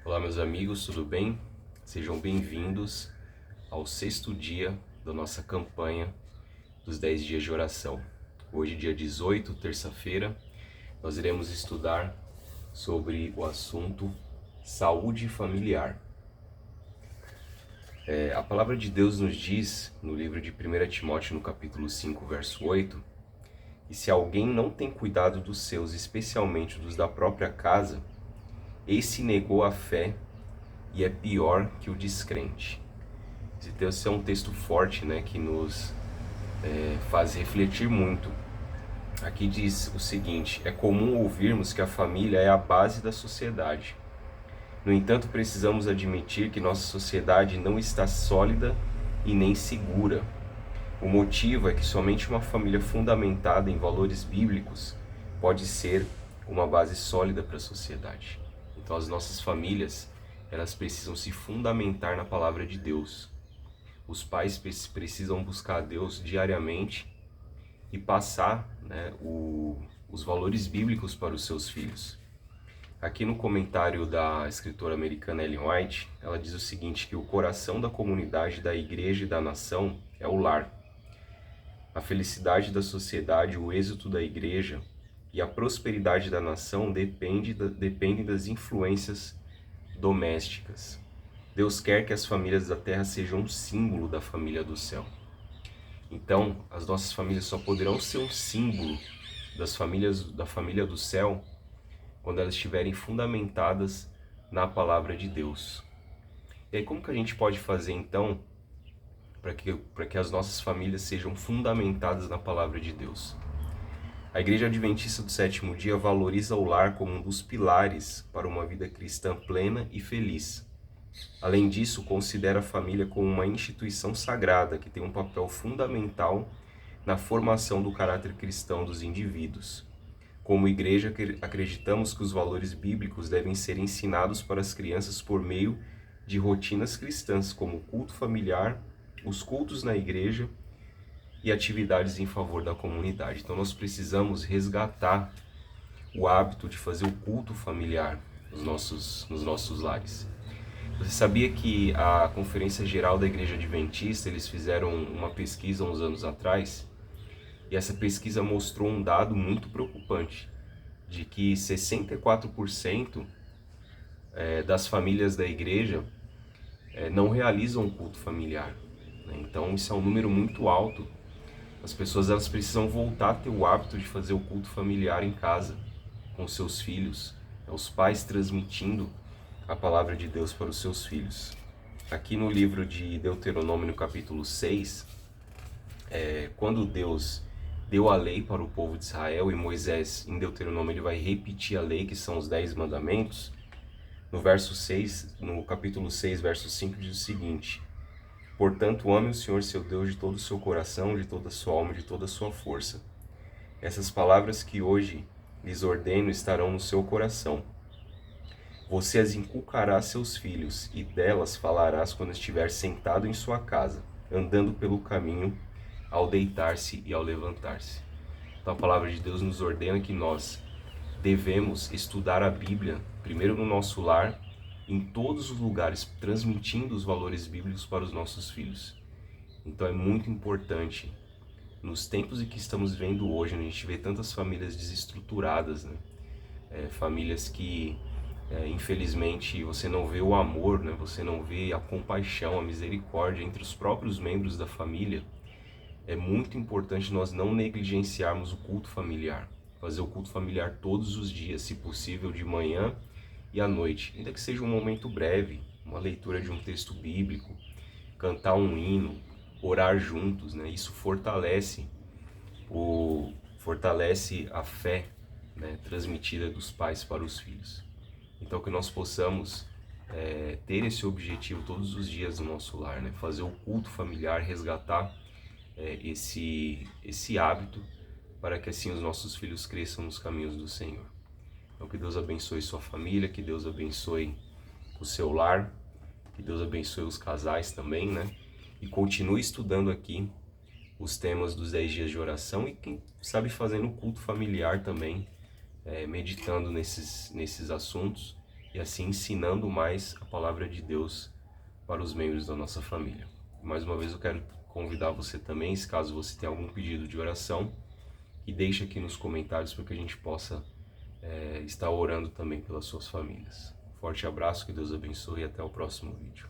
Olá, meus amigos, tudo bem? Sejam bem-vindos ao 6º dia da nossa campanha dos 10 dias de oração. Hoje, dia 18, terça-feira, nós iremos estudar sobre o assunto saúde familiar. A palavra de Deus nos diz, no livro de 1 Timóteo, no capítulo 5, verso 8, que se alguém não tem cuidado dos seus, especialmente dos da própria casa, esse negou a fé e é pior que o descrente. Esse texto é um texto forte, né, que nos faz refletir muito. Aqui diz o seguinte: é comum ouvirmos que a família é a base da sociedade. No entanto, precisamos admitir que nossa sociedade não está sólida e nem segura. O motivo é que somente uma família fundamentada em valores bíblicos pode ser uma base sólida para a sociedade. Então, as nossas famílias, elas precisam se fundamentar na palavra de Deus. Os pais precisam buscar a Deus diariamente e passar, né, os valores bíblicos para os seus filhos. Aqui no comentário da escritora americana Ellen White, ela diz o seguinte, que o coração da comunidade, da igreja e da nação é o lar. A felicidade da sociedade, o êxito da igreja e a prosperidade da nação dependem das influências domésticas. Deus quer que as famílias da terra sejam um símbolo da família do céu. Então, as nossas famílias só poderão ser um símbolo da família do céu quando elas estiverem fundamentadas na palavra de Deus. E aí, como que a gente pode fazer então para que as nossas famílias sejam fundamentadas na palavra de Deus? A Igreja Adventista do Sétimo Dia valoriza o lar como um dos pilares para uma vida cristã plena e feliz. Além disso, considera a família como uma instituição sagrada que tem um papel fundamental na formação do caráter cristão dos indivíduos. Como igreja, acreditamos que os valores bíblicos devem ser ensinados para as crianças por meio de rotinas cristãs, como o culto familiar, os cultos na igreja e atividades em favor da comunidade. Então nós precisamos resgatar o hábito de fazer o culto familiar nos nossos lares. Você sabia que a Conferência Geral da Igreja Adventista, eles fizeram uma pesquisa uns anos atrás, e essa pesquisa mostrou um dado muito preocupante, de que 64% das famílias da igreja não realizam o culto familiar. Então isso é um número muito alto. As pessoas, elas precisam voltar a ter o hábito de fazer o culto familiar em casa, com seus filhos, os pais transmitindo a palavra de Deus para os seus filhos. Aqui no livro de Deuteronômio, no capítulo 6, quando Deus deu a lei para o povo de Israel, e Moisés, em Deuteronômio, ele vai repetir a lei, que são os 10 mandamentos, no verso 6, no capítulo 6, verso 5, diz o seguinte: portanto, ame o Senhor seu Deus de todo o seu coração, de toda a sua alma e de toda a sua força. Essas palavras que hoje lhes ordeno estarão no seu coração. Você as inculcará a seus filhos, e delas falarás quando estiver sentado em sua casa, andando pelo caminho, ao deitar-se e ao levantar-se. Então a palavra de Deus nos ordena que nós devemos estudar a Bíblia, primeiro no nosso lar, em todos os lugares, transmitindo os valores bíblicos para os nossos filhos. Então é muito importante, nos tempos em que estamos vivendo hoje, a gente vê tantas famílias desestruturadas, né? Famílias que infelizmente você não vê o amor, né? Você não vê a compaixão, a misericórdia entre os próprios membros da família. É muito importante nós não negligenciarmos o culto familiar. Fazer o culto familiar todos os dias, se possível de manhã e à noite. Ainda que seja um momento breve, uma leitura de um texto bíblico, cantar um hino, orar juntos, né? Isso fortalece a fé, né, transmitida dos pais para os filhos. Então que nós possamos ter esse objetivo todos os dias no nosso lar, né? Fazer o culto familiar, resgatar esse hábito, para que assim os nossos filhos cresçam nos caminhos do Senhor. Então que Deus abençoe sua família, que Deus abençoe o seu lar, que Deus abençoe os casais também, né? E continue estudando aqui os temas dos 10 dias de oração, e quem sabe fazendo culto familiar também, meditando nesses assuntos, e assim ensinando mais a palavra de Deus para os membros da nossa família. Mais uma vez eu quero convidar você também, se caso você tenha algum pedido de oração, que deixe aqui nos comentários para que a gente possa estar orando também pelas suas famílias. Forte abraço, que Deus abençoe e até o próximo vídeo.